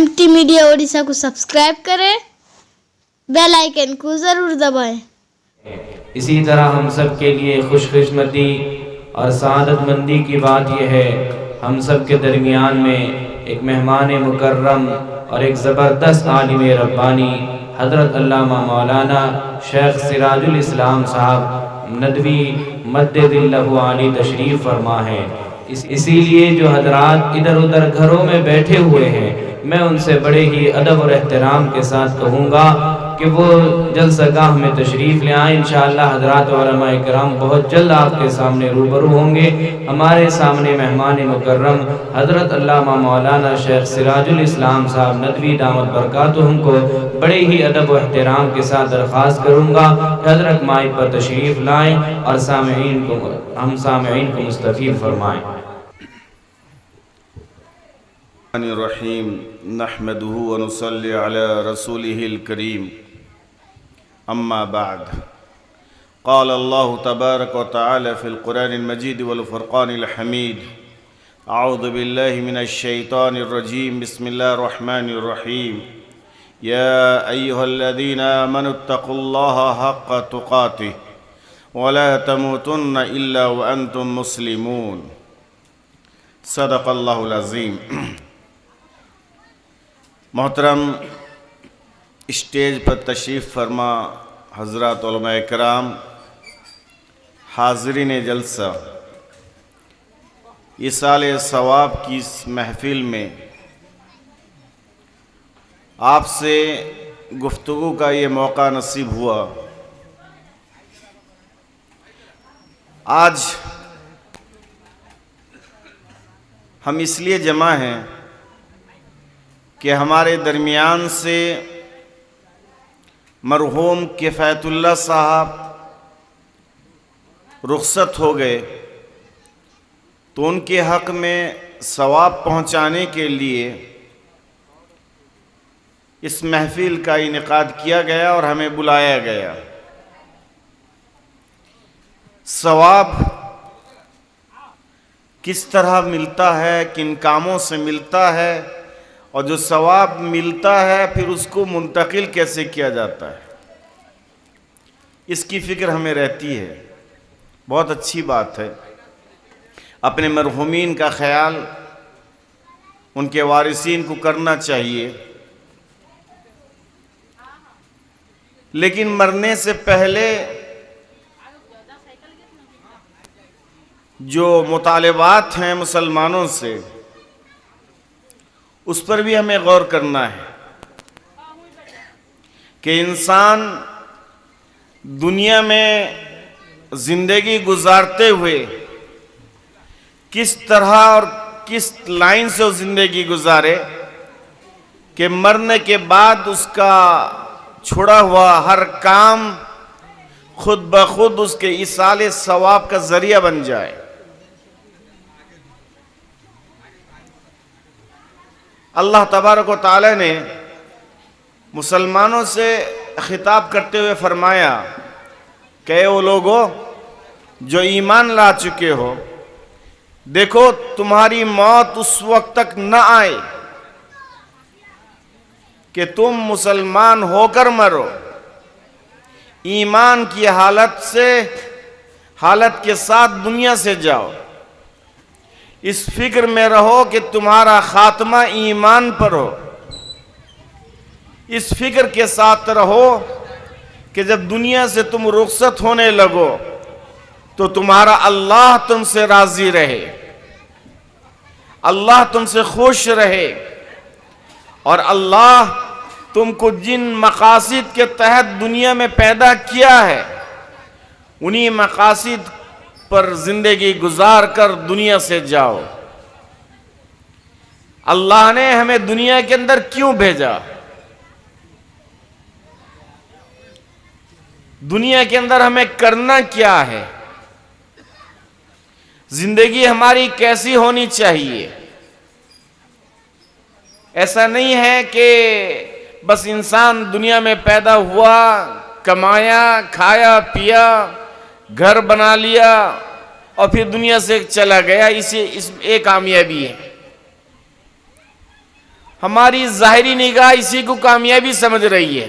MT media Odisha को subscribe करें, bell icon को ज़रूर दबाएं। इसी तरह हम सब के लिए खुशकिस्मती और सआदतमंदी की बात यह है, हम सब के दरमियान में एक मेहमान मुकर्रम और एक ज़बरदस्त आलिम रब्बानी हज़रत अल्लामा मौलाना शेख सिराजुल इस्लाम साहब नदवी मद्दिल्लहु आली तशरीफ़ फरमा है। इसीलिए जो हजरात इधर उधर घरों में बैठे हुए हैं, मैं उनसे बड़े ही अदब और एहतराम के साथ कहूँगा कि वो जलसागाह में तशरीफ़ ले आएँ। इंशाअल्लाह हज़रात व उलमाए किराम बहुत जल्द आपके सामने रूबरू होंगे। हमारे सामने मेहमान मुकर्रम हज़रत अल्लामा मौलाना शेख सिराजुल इस्लाम साहब नदवी दामत बरकातुहुम को बड़े ही अदब व एहतराम के साथ दरख्वास्त करूँगा कि हज़रत माइक पर तशरीफ़ लाएँ और हम सामईन को मुस्तफ़ीद फरमाएँ। रहीम नहमदुहु व नुसल्ली अला रसूलिहिल करीम अम्मा बाद क़ाल अल्लाहु तबारक व तआला फ़िल क़ुरानिल मजीद वल फ़ुरक़ानिल हमीद अऊज़ु बिल्लाहि मिनश शैतानिर रजीम बिस्मिल्लाहिर रहमानिर रहीम या अय्युहल्लज़ीना आमनुत्तक़ुल्लाहा हक़्क़ तुक़ातिह व ला तमूतुन्ना इल्ला व अंतुम मुस्लिमून। सदक़ल्लाहुल अज़ीम। मोहतरम स्टेज पर तशरीफ़ फरमा हज़रात उलमाए किराम, हाज़रीन जलसा, इसाले सवाब की इस महफ़िल में आपसे गुफ्तगू का ये मौका नसीब हुआ। आज हम इसलिए जमा हैं कि हमारे दरमियान से मरहूम किफ़ायतुल्लाह साहब रुखसत हो गए, तो उनके हक़ में सवाब पहुँचाने के लिए इस महफ़िल का इनेकाद किया गया और हमें बुलाया गया। सवाब किस तरह मिलता है, किन कामों से मिलता है, और जो सवाब मिलता है फिर उसको मुंतकिल कैसे किया जाता है, इसकी फ़िक्र हमें रहती है। बहुत अच्छी बात है, अपने मरहूमीन का ख्याल उनके वारिसीन को करना चाहिए, लेकिन मरने से पहले जो मुतालिबात हैं मुसलमानों से, उस पर भी हमें गौर करना है कि इंसान दुनिया में ज़िंदगी गुजारते हुए किस तरह और किस लाइन से वो ज़िंदगी गुजारे कि मरने के बाद उसका छोड़ा हुआ हर काम खुद ब खुद उसके इसाले सवाब का ज़रिया बन जाए। अल्लाह तबारक व तआला ने मुसलमानों से खिताब करते हुए फरमाया कि वो लोगों जो ईमान ला चुके हो, देखो तुम्हारी मौत उस वक्त तक न आए कि तुम मुसलमान होकर मरो, ईमान की हालत के साथ दुनिया से जाओ। इस फिक्र में रहो कि तुम्हारा खात्मा ईमान पर हो। इस फिक्र के साथ रहो कि जब दुनिया से तुम रुखसत होने लगो तो तुम्हारा अल्लाह तुमसे राज़ी रहे, अल्लाह तुमसे खुश रहे, और अल्लाह तुमको जिन मकासिद के तहत दुनिया में पैदा किया है, उन्हीं मकासिद पर जिंदगी गुजार कर दुनिया से जाओ। अल्लाह ने हमें दुनिया के अंदर क्यों भेजा, दुनिया के अंदर हमें करना क्या है, जिंदगी हमारी कैसी होनी चाहिए। ऐसा नहीं है कि बस इंसान दुनिया में पैदा हुआ, कमाया, खाया पिया, घर बना लिया और फिर दुनिया से चला गया, इसे एक कामयाबी है। हमारी जाहिरी निगाह इसी को कामयाबी समझ रही है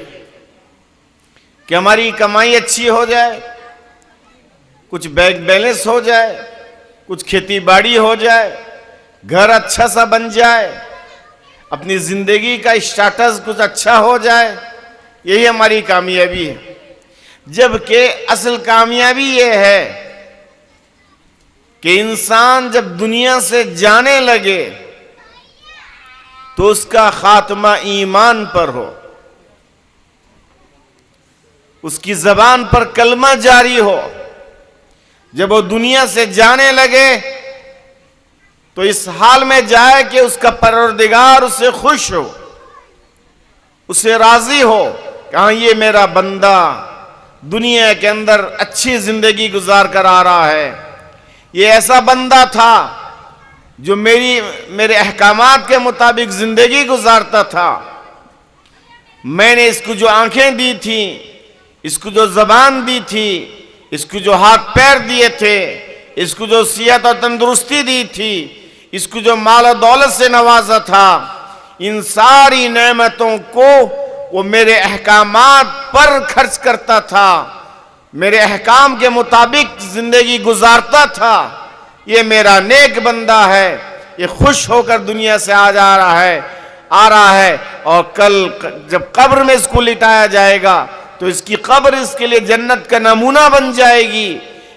कि हमारी कमाई अच्छी हो जाए, कुछ बैंक बैलेंस हो जाए, कुछ खेती बाड़ी हो जाए, घर अच्छा सा बन जाए, अपनी जिंदगी का स्टेटस कुछ अच्छा हो जाए, यही हमारी कामयाबी है। जबकि असल कामयाबी यह है कि इंसान जब दुनिया से जाने लगे तो उसका खात्मा ईमान पर हो, उसकी जबान पर कलमा जारी हो। जब वो दुनिया से जाने लगे तो इस हाल में जाए कि उसका परवरदिगार उससे खुश हो, उससे राजी हो कि हाँ ये मेरा बंदा दुनिया के अंदर अच्छी जिंदगी गुजार कर आ रहा है, ये ऐसा बंदा था जो मेरे अहकामात के मुताबिक जिंदगी गुजारता था। मैंने इसको जो आंखें दी थी, इसको जो जबान दी थी, इसको जो हाथ पैर दिए थे, इसको जो सेहत और तंदुरुस्ती दी थी, इसको जो माल और दौलत से नवाजा था, इन सारी नेमतों को वो मेरे अहकामात पर खर्च करता था, मेरे अहकाम के मुताबिक जिंदगी गुजारता था। ये मेरा नेक बंदा है, ये खुश होकर दुनिया से आ रहा है और कल जब कब्र में इसको लिटाया जाएगा तो इसकी कब्र इसके लिए जन्नत का नमूना बन जाएगी,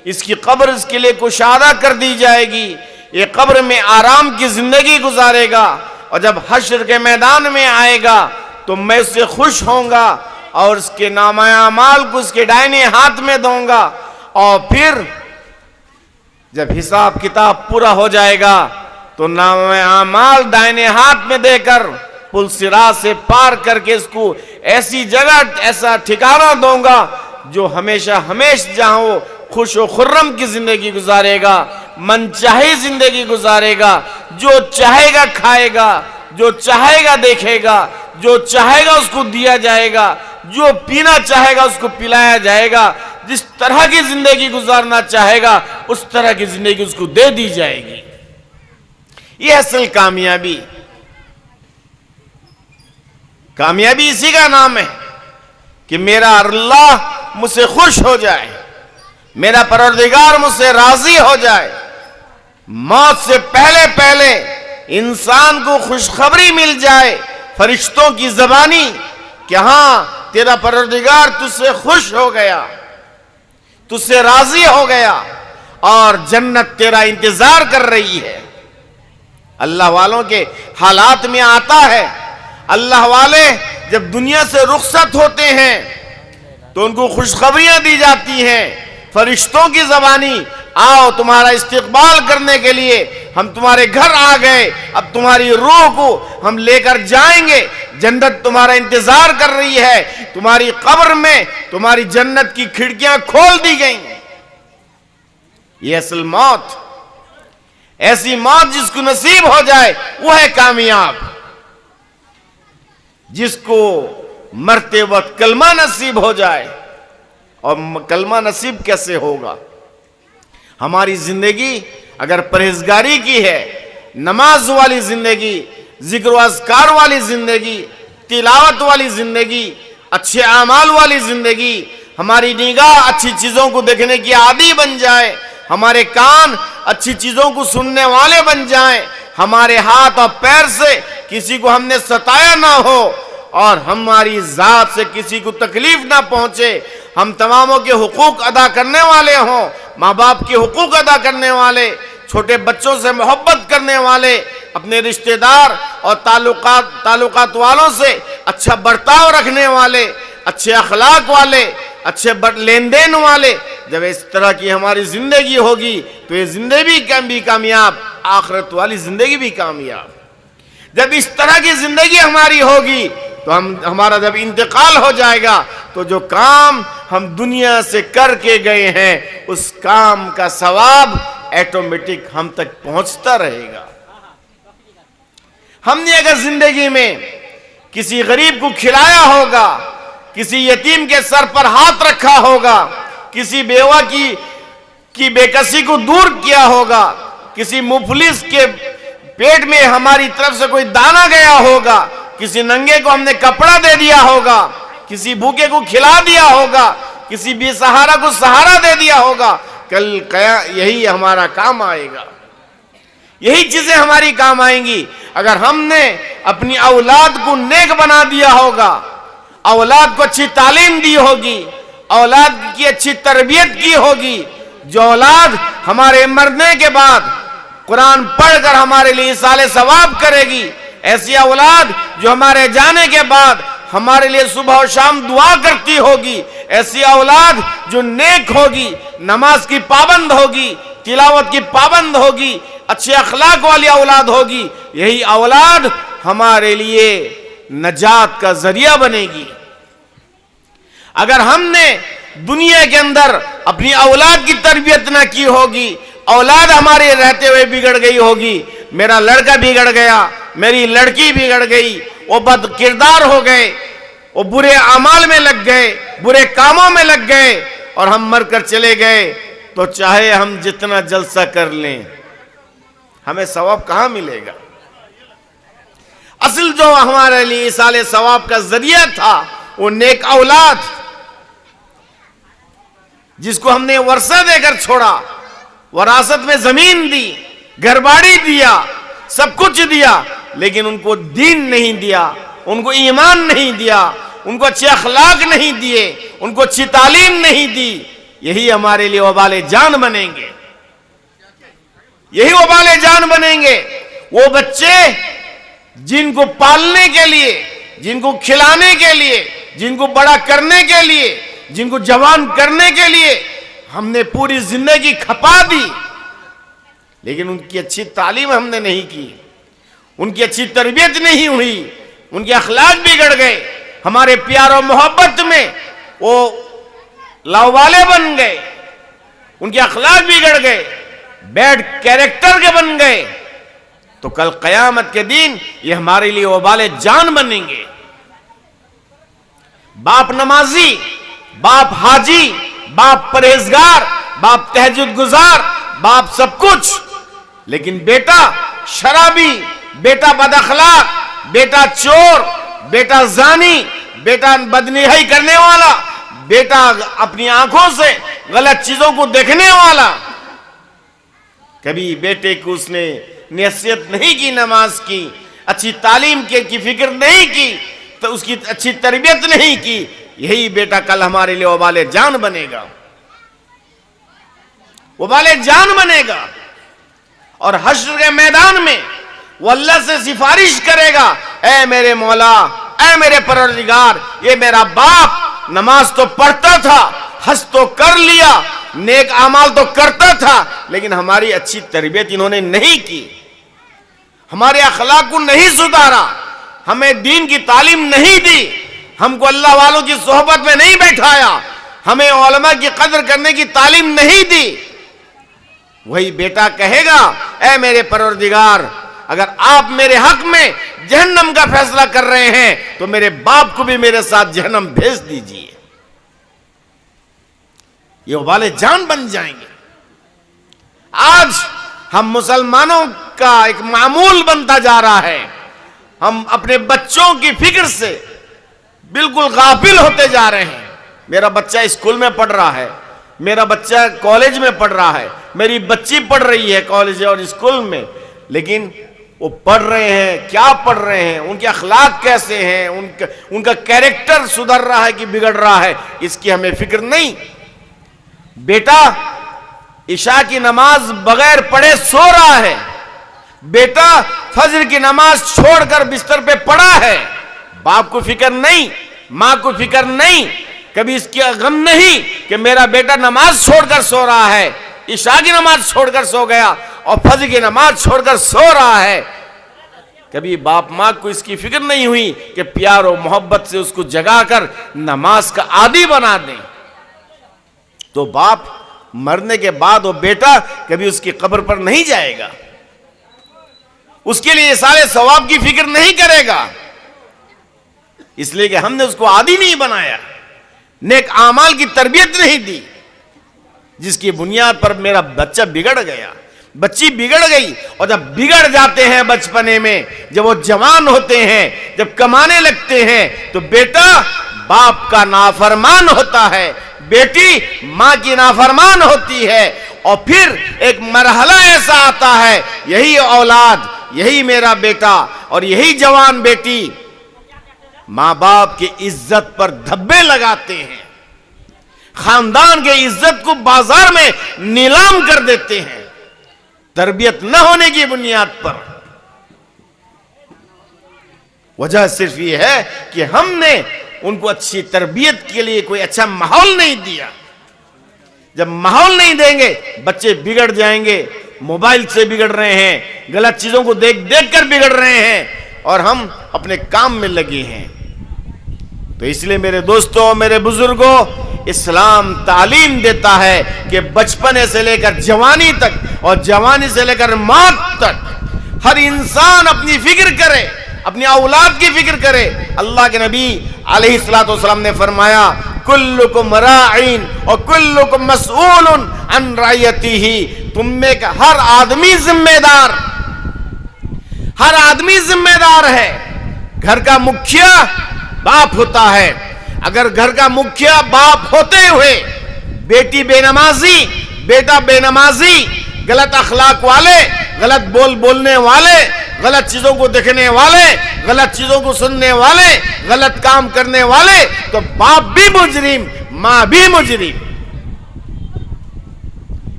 इसकी कब्र इसके लिए कुशादा कर दी जाएगी, ये कब्र में आराम की जिंदगी गुजारेगा और जब हश्र के मैदान में आएगा तो मैं उससे खुश होऊंगा और उसके नामा अमाल को उसके दाहिने हाथ में दूंगा। और फिर जब हिसाब किताब पूरा हो जाएगा तो नामा अमाल दाहिने हाथ में देकर पुल सिरात से पार करके इसको ऐसी जगह, ऐसा ठिकाना दूंगा जो हमेशा जहां वो खुश व खुर्रम की जिंदगी गुजारेगा, मनचाही जिंदगी गुजारेगा, जो चाहेगा खाएगा, जो चाहेगा देखेगा, जो चाहेगा उसको दिया जाएगा, जो पीना चाहेगा उसको पिलाया जाएगा, जिस तरह की जिंदगी गुजारना चाहेगा उस तरह की जिंदगी उसको दे दी जाएगी। ये असल कामयाबी इसी का नाम है कि मेरा अल्लाह मुझसे खुश हो जाए, मेरा परवरदिगार मुझसे राजी हो जाए। मौत से पहले इंसान को खुशखबरी मिल जाए फरिश्तों की जबानी कि हाँ तेरा परवरदिगार तुझसे खुश हो गया, तुझसे राजी हो गया और जन्नत तेरा इंतजार कर रही है। अल्लाह वालों के हालात में आता है, अल्लाह वाले जब दुनिया से रुखसत होते हैं तो उनको खुशखबरियां दी जाती हैं फरिश्तों की जबानी, आओ तुम्हारा इस्तकबाल करने के लिए हम तुम्हारे घर आ गए, अब तुम्हारी रूह को हम लेकर जाएंगे, जन्नत तुम्हारा इंतजार कर रही है, तुम्हारी कब्र में तुम्हारी जन्नत की खिड़कियां खोल दी गई। ये असल मौत, ऐसी मौत जिसको नसीब हो जाए वो है कामयाब। जिसको मरते वक्त कलमा नसीब हो जाए, और कलमा नसीब कैसे होगा? हमारी जिंदगी अगर परहेजगारी की है, नमाज वाली जिंदगी, जिक्र व अज़कार वाली जिंदगी, तिलावत वाली जिंदगी, अच्छे अमाल वाली जिंदगी, हमारी निगाह अच्छी चीजों को देखने की आदी बन जाए, हमारे कान अच्छी चीजों को सुनने वाले बन जाएं, हमारे हाथ और पैर से किसी को हमने सताया ना हो और हमारी जात से किसी को तकलीफ ना पहुंचे, हम तमामों के हुकूक अदा करने वाले हों, माँ बाप के हुकूक अदा करने वाले, छोटे बच्चों से मोहब्बत करने वाले, अपने रिश्तेदार और ताल्लुकात वालों से अच्छा बर्ताव रखने वाले, अच्छे अखलाक वाले, अच्छे लेन देन वाले। जब इस तरह की हमारी जिंदगी होगी तो ये जिंदगी भी कामयाब, आखिरत वाली जिंदगी भी कामयाब। जब इस तरह की जिंदगी हमारी होगी तो हमारा जब इंतकाल हो जाएगा तो जो काम हम दुनिया से करके गए हैं उस काम का सवाब ऑटोमेटिक हम तक पहुंचता रहेगा। हमने अगर जिंदगी में किसी गरीब को खिलाया होगा, किसी यतीम के सर पर हाथ रखा होगा, किसी बेवा की बेकसी को दूर किया होगा, किसी मुफलिस के पेट में हमारी तरफ से कोई दाना गया होगा, किसी नंगे को हमने कपड़ा दे दिया होगा, किसी भूखे को खिला दिया होगा, किसी बेसहारा को सहारा दे दिया होगा, कल यही हमारा काम आएगा, यही चीजें हमारी काम आएंगी। अगर हमने अपनी औलाद को नेक बना दिया होगा, औलाद को अच्छी तालीम दी होगी, औलाद की अच्छी तरबियत की होगी, जो औलाद हमारे मरने के बाद कुरान पढ़कर हमारे लिए साले सवाब करेगी, ऐसी औलाद जो हमारे जाने के बाद हमारे लिए सुबह और शाम दुआ करती होगी, ऐसी औलाद जो नेक होगी, नमाज की पाबंद होगी, तिलावत की पाबंद होगी, अच्छे अखलाक वाली औलाद होगी, यही औलाद हमारे लिए नजात का जरिया बनेगी। अगर हमने दुनिया के अंदर अपनी औलाद की तरबियत ना की होगी, औलाद हमारे रहते हुए बिगड़ गई होगी, मेरा लड़का बिगड़ गया, मेरी लड़की बिगड़ गई, वो बद किरदार हो गए, वो बुरे अमाल में लग गए, बुरे कामों में लग गए और हम मरकर चले गए, तो चाहे हम जितना जलसा कर लें हमें सवाब कहां मिलेगा। असल जो हमारे लिए इसाले सवाब का जरिया था वो नेक औलाद, जिसको हमने वर्षा देकर छोड़ा, वरासत में जमीन दी, घरबाड़ी दिया, सब कुछ दिया, लेकिन उनको दीन नहीं दिया, उनको ईमान नहीं दिया, उनको अच्छे अखलाक नहीं दिए, उनको अच्छी तालीम नहीं दी, यही हमारे लिए वबाले जान बनेंगे, यही वबाले जान बनेंगे। वो बच्चे जिनको पालने के लिए, जिनको खिलाने के लिए, जिनको बड़ा करने के लिए, जिनको जवान करने के लिए हमने पूरी जिंदगी खपा दी, लेकिन उनकी अच्छी तालीम हमने नहीं की, उनकी अच्छी तरबियत नहीं हुई, उनके अखलाक बिगड़ गए, हमारे प्यार और मोहब्बत में वो लावाले बन गए, उनके अखलाक बिगड़ गए, बैड कैरेक्टर के बन गए, तो कल कयामत के दिन ये हमारे लिए वबाले जान बनेंगे। बाप नमाजी, बाप हाजी, बाप परहेजगार, बाप तहज्जुद गुजार, बाप सब कुछ, लेकिन बेटा शराबी, बेटा बदअखलाक, बेटा चोर, बेटा जानी, बेटा बदनिहाई करने वाला, बेटा अपनी आंखों से गलत चीजों को देखने वाला, कभी बेटे को उसने नसीहत नहीं की, नमाज की, अच्छी तालीम की फिक्र नहीं की, तो उसकी अच्छी तरबियत नहीं की, यही बेटा कल हमारे लिए वबाले जान बनेगा, वबाले जान बनेगा। और हश्र के मैदान में वो अल्लाह से सिफारिश करेगा, ऐ मेरे मौला, ऐ मेरे परवरदिगार, ये मेरा बाप नमाज तो पढ़ता था, हज तो कर लिया, नेक अमाल तो करता था, लेकिन हमारी अच्छी तरबियत इन्होंने नहीं की, हमारे अखलाक को नहीं सुधारा, हमें दीन की तालीम नहीं दी, हमको अल्लाह वालों की सोहबत में नहीं बैठाया, हमें उलमा की कदर करने की तालीम नहीं दी। वही बेटा कहेगा, ऐ मेरे परवरदिगार, अगर आप मेरे हक में जहन्नम का फैसला कर रहे हैं तो मेरे बाप को भी मेरे साथ जहन्नम भेज दीजिए। ये वाले जान बन जाएंगे। आज हम मुसलमानों का एक मामूल बनता जा रहा है, हम अपने बच्चों की फिक्र से बिल्कुल गाफिल होते जा रहे हैं। मेरा बच्चा स्कूल में पढ़ रहा है, मेरा बच्चा कॉलेज में पढ़ रहा है, मेरी बच्ची पढ़ रही है कॉलेज और स्कूल में, लेकिन वो पढ़ रहे हैं, क्या पढ़ रहे हैं, उनके अखलाक कैसे हैं, उनका कैरेक्टर सुधर रहा है कि बिगड़ रहा है, इसकी हमें फिक्र नहीं। बेटा इशा की नमाज बगैर पढ़े सो रहा है, बेटा फजर की नमाज छोड़कर बिस्तर पे पड़ा है, बाप को फिक्र नहीं, मां को फिक्र नहीं, कभी इसकी गम नहीं कि मेरा बेटा नमाज छोड़कर सो रहा है, इशा की नमाज छोड़कर सो गया और फजर की नमाज छोड़कर सो रहा है। कभी बाप मां को इसकी फिक्र नहीं हुई कि प्यार और मोहब्बत से उसको जगाकर नमाज का आदी बना दें। तो बाप मरने के बाद वो बेटा कभी उसकी कब्र पर नहीं जाएगा, उसके लिए सारे सवाब की फिक्र नहीं करेगा, इसलिए कि हमने उसको आदी नहीं बनाया, नेक आमाल की तरबियत नहीं दी, जिसकी बुनियाद पर मेरा बच्चा बिगड़ गया, बच्ची बिगड़ गई, और जब बिगड़ जाते हैं बचपने में, जब वो जवान होते हैं, जब कमाने लगते हैं, तो बेटा बाप का नाफरमान होता है, बेटी माँ की नाफरमान होती है। और फिर एक मरहला ऐसा आता है, यही औलाद, यही मेरा बेटा और यही जवान बेटी माँ बाप की इज्जत पर धब्बे लगाते हैं, खानदान के इज्जत को बाजार में नीलाम कर देते हैं, तरबियत न होने की बुनियाद पर। वजह सिर्फ ये है कि हमने उनको अच्छी तरबियत के लिए कोई अच्छा माहौल नहीं दिया। जब माहौल नहीं देंगे बच्चे बिगड़ जाएंगे, मोबाइल से बिगड़ रहे हैं, गलत चीजों को देख देख कर बिगड़ रहे हैं, और हम अपने काम में लगे हैं। तो इसलिए मेरे दोस्तों, मेरे बुजुर्गों, इस्लाम तालीम देता है कि बचपने से लेकर जवानी तक और जवानी से लेकर मौत तक हर इंसान अपनी फिक्र करे, अपनी औलाद की फिक्र करे। अल्लाह के नबी अलैहिस्सलातु वस्सलाम ने फरमाया, कुल्लुकुम राइन और कुल्लुकुम मसऊलुन अन रइयतिही। तुम में का हर आदमी जिम्मेदार, हर आदमी जिम्मेदार है। घर का मुखिया बाप होता है। अगर घर का मुखिया बाप होते हुए बेटी बेनमाजी, बेटा बेनमाजी, गलत अखलाक वाले, गलत बोलने वाले, गलत चीजों को देखने वाले, गलत चीजों को सुनने वाले, गलत काम करने वाले, तो बाप भी मुजरिम, मां भी मुजरिम।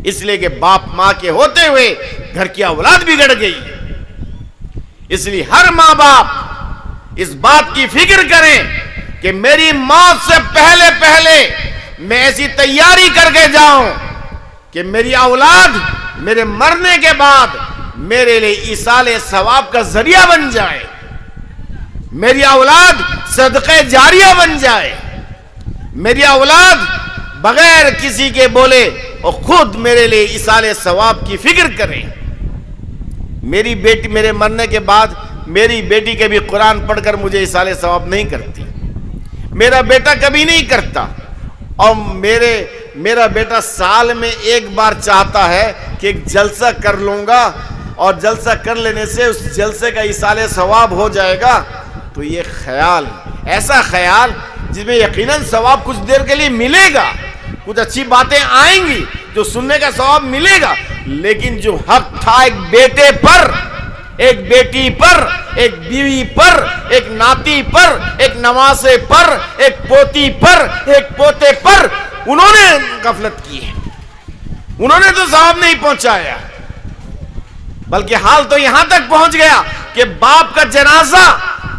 इसलिए कि बाप मां के होते हुए घर की औलाद बिगड़ गई। इसलिए हर मां बाप इस बात की फिक्र करें कि मेरी मौत से पहले पहले मैं ऐसी तैयारी करके जाऊं कि मेरी औलाद मेरे मरने के बाद मेरे लिए इसाले सवाब का जरिया बन जाए, मेरी औलाद सदक़े जारिया बन जाए, मेरी औलाद बगैर किसी के बोले और खुद मेरे लिए इसाले सवाब की फिक्र करें। मेरी बेटी मेरे मरने के बाद मेरी बेटी कभी कुरान पढ़कर मुझे इसाले सवाब नहीं करती, मेरा बेटा कभी नहीं करता। और मेरा बेटा साल में एक बार चाहता है कि एक जलसा कर लूंगा और जलसा कर लेने से उस जलसे का इसाले सवाब हो जाएगा। तो ये ख्याल, ऐसा ख्याल जिसमें यकीनन सवाब कुछ देर के लिए मिलेगा, कुछ अच्छी बातें आएंगी जो सुनने का सवाब मिलेगा, लेकिन जो हक था एक बेटे पर, एक बेटी पर, एक बीवी पर, एक नाती पर, एक नवासे पर, एक पोती पर, एक पोते पर, उन्होंने गफलत की है। उन्होंने तो सवाब नहीं पहुंचाया, बल्कि हाल तो यहां तक पहुंच गया कि बाप का जनाजा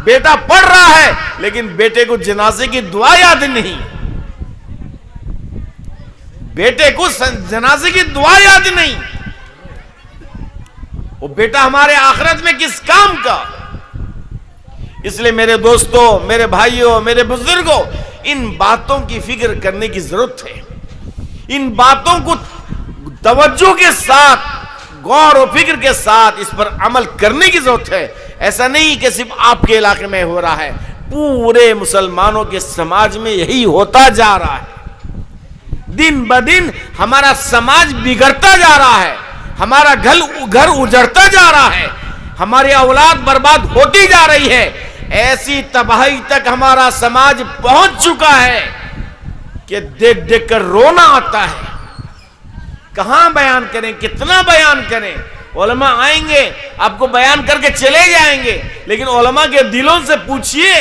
बेटा पढ़ रहा है, लेकिन बेटे को जनाजे की दुआ याद नहीं, बेटे को जनाजे की दुआ याद नहीं। वो बेटा हमारे आखिरत में किस काम का। इसलिए मेरे दोस्तों, मेरे भाइयों, मेरे बुजुर्गों, इन बातों की फिक्र करने की जरूरत है। इन बातों को तवज्जो के साथ, गौर और फिक्र के साथ इस पर अमल करने की जरूरत है। ऐसा नहीं कि सिर्फ आपके इलाके में हो रहा है, पूरे मुसलमानों के समाज में यही होता जा रहा है। दिन ब दिन हमारा समाज बिगड़ता जा रहा है, हमारा घर उजड़ता जा रहा है, हमारी औलाद बर्बाद होती जा रही है। ऐसी तबाही तक हमारा समाज पहुंच चुका है कि देख देख कर रोना आता है। कहां बयान करें, कितना बयान करें। उलमा आएंगे, आपको बयान करके चले जाएंगे, लेकिन उलमा के दिलों से पूछिए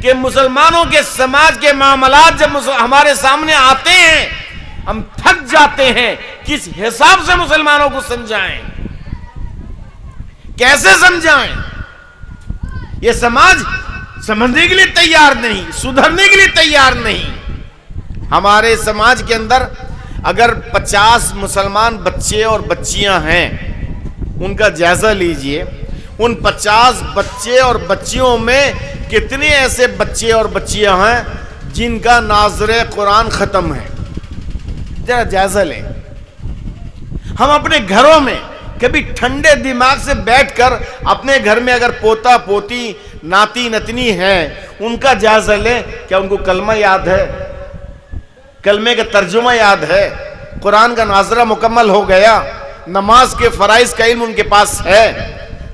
कि मुसलमानों के समाज के मामलात जब हमारे सामने आते हैं, हम थक जाते हैं। किस हिसाब से मुसलमानों को समझाएं, कैसे समझाएं। यह समाज समझने के लिए तैयार नहीं, सुधरने के लिए तैयार नहीं। हमारे समाज के अंदर अगर 50 मुसलमान बच्चे और बच्चियां हैं, उनका जायजा लीजिए। उन 50 बच्चे और बच्चियों में कितने ऐसे बच्चे और बच्चियां हैं जिनका नाज़रे कुरान खत्म है। जरा जायजा लें। हम अपने घरों में कभी ठंडे दिमाग से बैठकर अपने घर में अगर पोता पोती, नाती नतनी है, उनका जायजा लें। क्या उनको कलमा याद है? कलमे का तर्जुमा याद है? कुरान का नाजरा मुकम्मल हो गया? नमाज के फराइज का इल्म उनके पास है।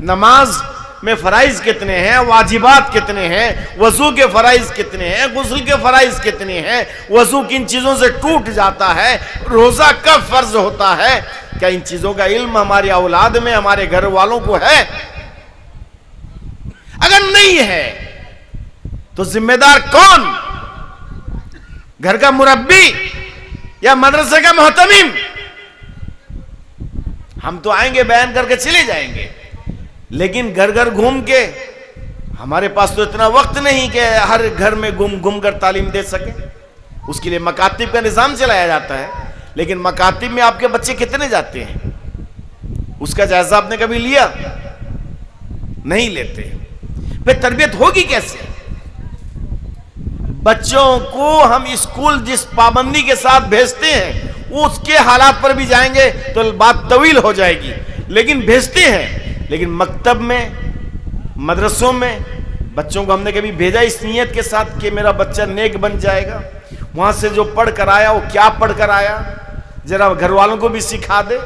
नमाज में फराइज कितने हैं, वाजिबात कितने हैं, वजू के फराइज कितने हैं, गुस्ल के फराइज कितने हैं, वजू किन चीजों से टूट जाता है, रोजा कब फर्ज होता है, क्या इन चीजों का इल्म हमारी औलाद में, हमारे घर वालों को है? अगर नहीं है तो जिम्मेदार कौन? घर का मुरब्बी या मदरसे का मोहतमीम? हम तो आएंगे बयान करके चले जाएंगे, लेकिन घर घर घूम के हमारे पास तो इतना वक्त नहीं कि हर घर में घूम घूम कर तालीम दे सके। उसके लिए मकातिब का निजाम चलाया जाता है, लेकिन मकातिब में आपके बच्चे कितने जाते हैं, उसका जायजा आपने कभी लिया? नहीं लेते। फिर तरबियत होगी कैसे? बच्चों को हम स्कूल जिस पाबंदी के साथ भेजते हैं उसके हालात पर भी जाएंगे तो बात तवील हो जाएगी, लेकिन भेजते हैं। लेकिन मकतब में, मदरसों में बच्चों को हमने कभी भेजा इस नीयत के साथ कि मेरा बच्चा नेक बन जाएगा? वहां से जो पढ़ कर आया वो क्या पढ़ कर आया, जरा घर वालों को भी सिखा दे।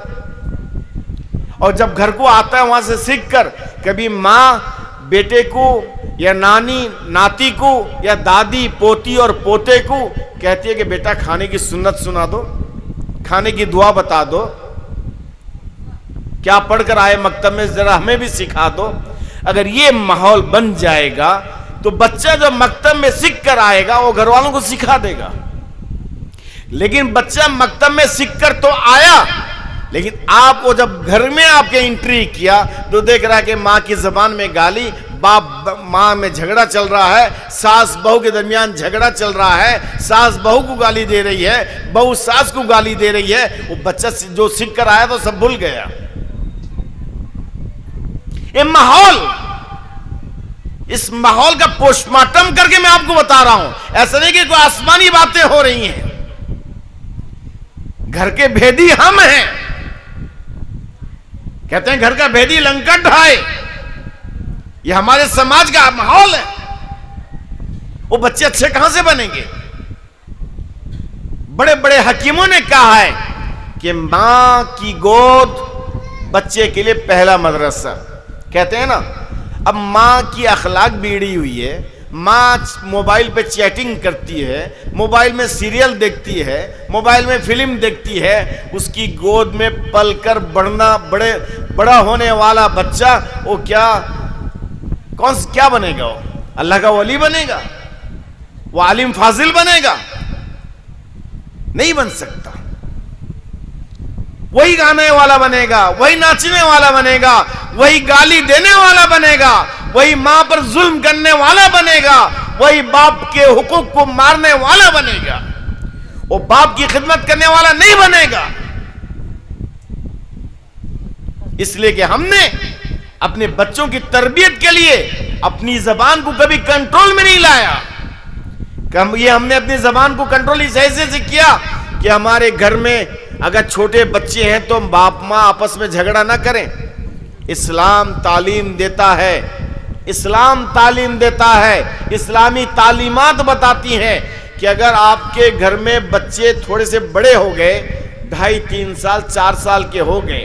और जब घर को आता है वहां से सीख कर कभी माँ बेटे को या नानी नाती को या दादी पोती और पोते को कहती है कि बेटा खाने की सुन्नत सुना दो, खाने की दुआ बता दो, क्या पढ़कर आए मकतब में जरा हमें भी सिखा दो। अगर ये माहौल बन जाएगा तो बच्चा जब मकतब में सीख कर आएगा वो घर वालों को सिखा देगा। लेकिन बच्चा मकतब में सीख कर तो आया, लेकिन आप वो जब घर में आपके एंट्री किया तो देख रहा है कि माँ की जबान में गाली, बाप माँ में झगड़ा चल रहा है, सास बहू के दरमियान झगड़ा चल रहा है, सास बहू को गाली दे रही है, बहू सास को गाली दे रही है। वो बच्चा जो सीख कर आया तो सब भूल गया। ये माहौल, इस माहौल का पोस्टमार्टम करके मैं आपको बता रहा हूं, ऐसा नहीं कि कोई आसमानी बातें हो रही हैं। घर के भेदी हम हैं। कहते हैं घर का भेदी लंका ढाए, ये हमारे समाज का माहौल है। वो बच्चे अच्छे कहां से बनेंगे? बड़े बड़े हकीमों ने कहा है कि मां की गोद बच्चे के लिए पहला मदरसा। कहते हैं ना, अब मां की अखलाक बिगड़ी हुई है, मां मोबाइल पे चैटिंग करती है, मोबाइल में सीरियल देखती है, मोबाइल में फिल्म देखती है, उसकी गोद में पलकर बड़ा होने वाला बच्चा वो क्या बनेगा? वो अल्लाह का वली बनेगा? वो आलिम फाजिल बनेगा? नहीं बन सकता। वही गाने वाला बनेगा, वही नाचने वाला बनेगा, वही गाली देने वाला बनेगा, वही मां पर जुल्म करने वाला बनेगा, वही बाप के हुकूक को मारने वाला बनेगा। वो बाप की खिदमत करने वाला नहीं बनेगा। इसलिए कि हमने अपने बच्चों की तरबियत के लिए अपनी जबान को कभी कंट्रोल में नहीं लाया। ये हमने अपनी जबान को कंट्रोल इस ऐसे से किया कि हमारे घर में अगर छोटे बच्चे हैं तो बाप माँ आपस में झगड़ा ना करें। इस्लाम तालीम देता है, इस्लाम तालीम देता है, इस्लामी तालीमात बताती हैं कि अगर आपके घर में बच्चे थोड़े से बड़े हो गए, 2.5, 3 साल 4 साल के हो गए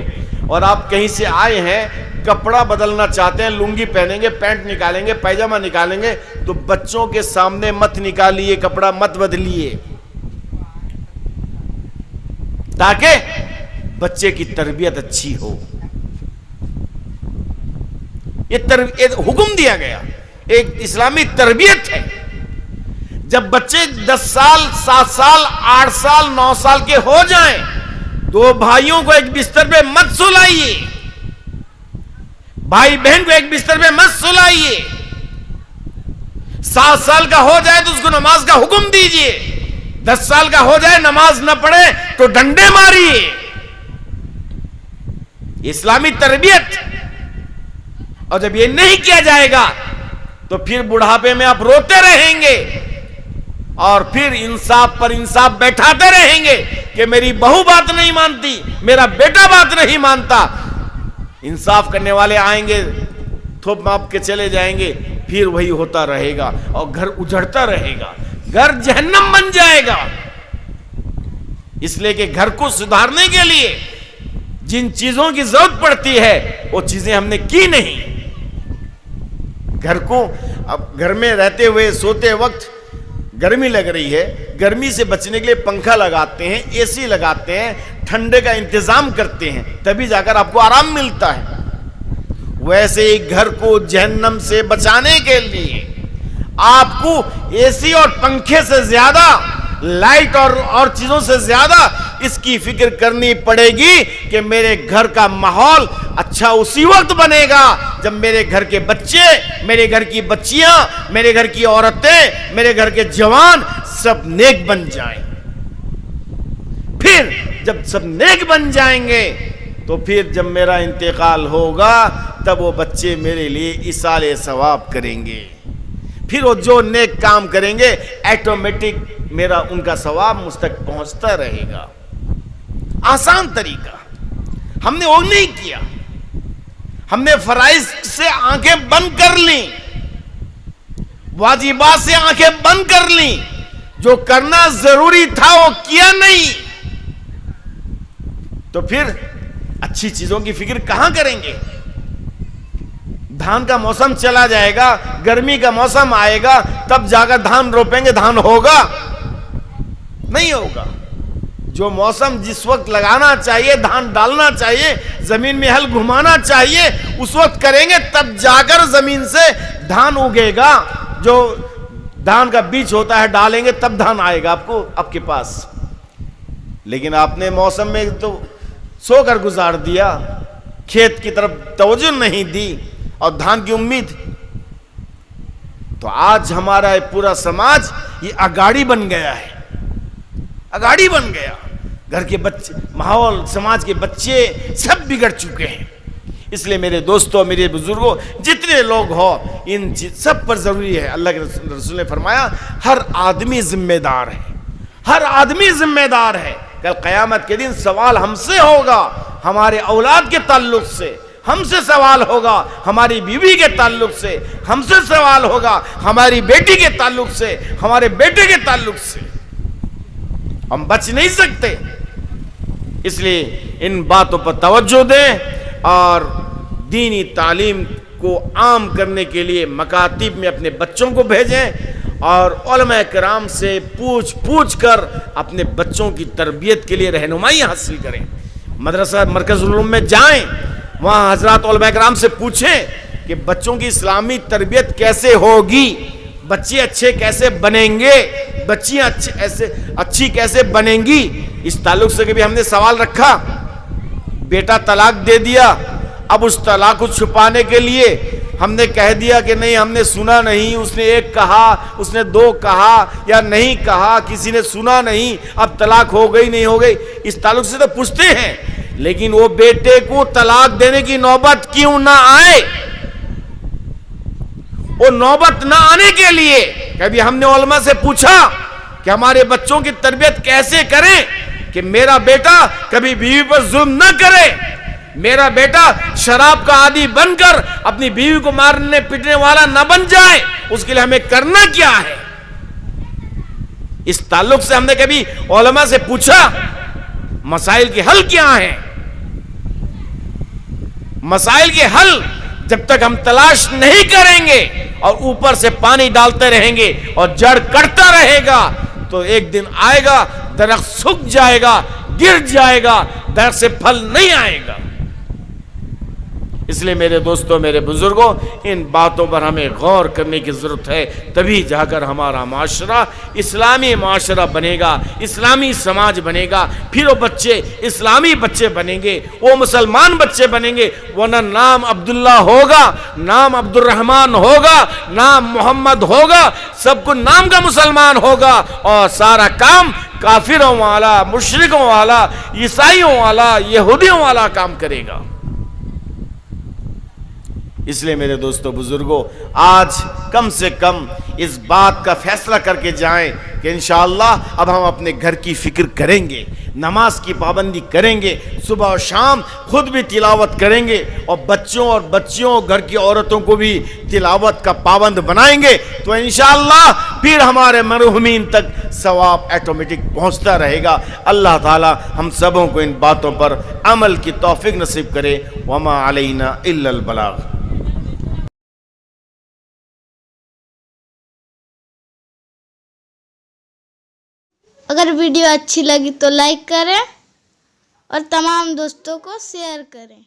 और आप कहीं से आए हैं, कपड़ा बदलना चाहते हैं, लुंगी पहनेंगे, पैंट निकालेंगे, पैजामा निकालेंगे, तो बच्चों के सामने मत निकालिए, कपड़ा मत बदलिए, ताकि बच्चे की तरबियत अच्छी हो। ये हुक्म दिया गया, एक इस्लामी तरबियत है। जब बच्चे 10 साल 7 साल 8 साल 9 साल के हो जाएं, 2 भाइयों को एक बिस्तर पे मत सुलाइए, भाई बहन को एक बिस्तर पे मत सुलाइए। 7 साल का हो जाए तो उसको नमाज का हुक्म दीजिए, 10 साल का हो जाए नमाज न पढ़े तो डंडे मारिए। इस्लामी तरबियत। और जब ये नहीं किया जाएगा तो फिर बुढ़ापे में आप रोते रहेंगे और फिर इंसाफ पर इंसाफ बैठाते रहेंगे कि मेरी बहू बात नहीं मानती, मेरा बेटा बात नहीं मानता। इंसाफ करने वाले आएंगे, थोप माप के चले जाएंगे, फिर वही होता रहेगा और घर उजड़ता रहेगा, घर जहन्नम बन जाएगा। इसलिए कि घर को सुधारने के लिए जिन चीजों की जरूरत पड़ती है वो चीजें हमने की नहीं। घर को अब घर में रहते हुए सोते वक्त गर्मी लग रही है, गर्मी से बचने के लिए पंखा लगाते हैं, एसी लगाते हैं, ठंडे का इंतजाम करते हैं, तभी जाकर आपको आराम मिलता है। वैसे ही घर को जहन्नम से बचाने के लिए आपको एसी और पंखे से ज्यादा, लाइट और चीजों से ज्यादा इसकी फिक्र करनी पड़ेगी कि मेरे घर का माहौल अच्छा उसी वक्त बनेगा जब मेरे घर के बच्चे, मेरे घर की बच्चियां, मेरे घर की औरतें, मेरे घर के जवान सब नेक बन जाएं। फिर जब सब नेक बन जाएंगे तो फिर जब मेरा इंतकाल होगा तब वो बच्चे मेरे लिए इसाले सवाब करेंगे। फिर वो जो नेक काम करेंगे ऑटोमेटिक मेरा उनका सवाब मुझ तक पहुंचता रहेगा। आसान तरीका। हमने वो नहीं किया, हमने फराइज से आंखें बंद कर ली, वाजिबात से आंखें बंद कर ली, जो करना जरूरी था वो किया नहीं, तो फिर अच्छी चीजों की फिक्र कहां करेंगे। धान का मौसम चला जाएगा, गर्मी का मौसम आएगा, तब जाकर धान रोपेंगे, धान होगा? नहीं होगा। जो मौसम जिस वक्त लगाना चाहिए, धान डालना चाहिए, जमीन में हल घुमाना चाहिए, उस वक्त करेंगे, तब जाकर जमीन से धान उगेगा। जो धान का बीज होता है डालेंगे तब धान आएगा आपके पास। लेकिन आपने मौसम में तो सोकर गुजार दिया, खेत की तरफ तवज्जो नहीं दी और धान की उम्मीद। तो आज हमारा पूरा समाज ये अगाड़ी बन गया है, अगाड़ी बन गया। घर के बच्चे, माहौल, समाज के बच्चे सब बिगड़ चुके हैं। इसलिए मेरे दोस्तों, मेरे बुजुर्गों, जितने लोग हो, इन सब पर जरूरी है। अल्लाह के रसूल ने फरमाया हर आदमी जिम्मेदार है, हर आदमी जिम्मेदार है। कल क़यामत के दिन सवाल हमसे होगा, हमारे औलाद के ताल्लुक से हमसे सवाल होगा, हमारी बीवी के ताल्लुक से हमसे सवाल होगा, हमारी बेटी के ताल्लुक से, हमारे बेटे के ताल्लुक से। हम बच नहीं सकते। इसलिए इन बातों पर तवज्जो दें और दीनी तालीम को आम करने के लिए मकातिब में अपने बच्चों को भेजें और उलमा किराम से पूछ कर अपने बच्चों की तरबियत के लिए रहनुमाई हासिल करें। मदरसा मरकज़ुल उलूम में जाएं, वहाँ हजरत उलमा किराम से पूछें कि बच्चों की इस्लामी तरबियत कैसे होगी, बच्चे अच्छे कैसे बनेंगे, बच्चियाँ अच्छी कैसे बनेंगी। इस ताल्लुक से कभी हमने सवाल रखा? बेटा तलाक दे दिया, अब उस तलाक को छुपाने के लिए हमने कह दिया कि नहीं, हमने सुना नहीं, उसने एक कहा, उसने दो कहा या नहीं कहा, किसी ने सुना नहीं, अब तलाक हो गई नहीं हो गई। इस ताल्लुक से तो पूछते हैं, लेकिन वो बेटे को तलाक देने की नौबत क्यों ना आए? वो नौबत ना आने के लिए कभी हमने उलमा से पूछा कि हमारे बच्चों की तरबियत कैसे करें कि मेरा बेटा कभी बीवी पर जुल्म न करे, मेरा बेटा शराब का आदी बनकर अपनी बीवी को मारने पीटने वाला न बन जाए। उसके लिए हमें करना क्या है? इस ताल्लुक से हमने कभी उलमा से पूछा मसाइल के हल क्या हैं? मसाइल के हल जब तक हम तलाश नहीं करेंगे और ऊपर से पानी डालते रहेंगे और जड़ कटता रहेगा, तो एक दिन आएगा दरख्त सूख जाएगा, गिर जाएगा, दरख्त से फल नहीं आएगा। इसलिए मेरे दोस्तों, मेरे बुजुर्गों, इन बातों पर हमें गौर करने की जरूरत है। तभी जाकर हमारा माशरा इस्लामी माशरा बनेगा, इस्लामी समाज बनेगा। फिर वो बच्चे इस्लामी बच्चे बनेंगे, वो मुसलमान बच्चे बनेंगे। वरना नाम अब्दुल्ला होगा, नाम अब्दुर्रहमान होगा, नाम मोहम्मद होगा, सबको नाम का मुसलमान होगा और सारा काम काफिरों वाला, मुशरिकों वाला, ईसाइयों वाला, यहूदियों वाला काम करेगा। इसलिए मेरे दोस्तों, बुजुर्गों, आज कम से कम इस बात का फैसला करके जाएं कि इंशाअल्लाह अब हम अपने घर की फिक्र करेंगे, नमाज की पाबंदी करेंगे, सुबह और शाम खुद भी तिलावत करेंगे और बच्चों और बच्चियों घर की औरतों को भी तिलावत का पाबंद बनाएंगे, तो इंशाअल्लाह फिर हमारे मरहुमीन तक सवाब ऑटोमेटिक पहुंचता रहेगा। अल्लाह ताला हम सबों को इन बातों पर अमल की तौफीक नसीब करे। वमा अलैना इल्लल बलाग। अगर वीडियो अच्छी लगी तो लाइक करें और तमाम दोस्तों को शेयर करें।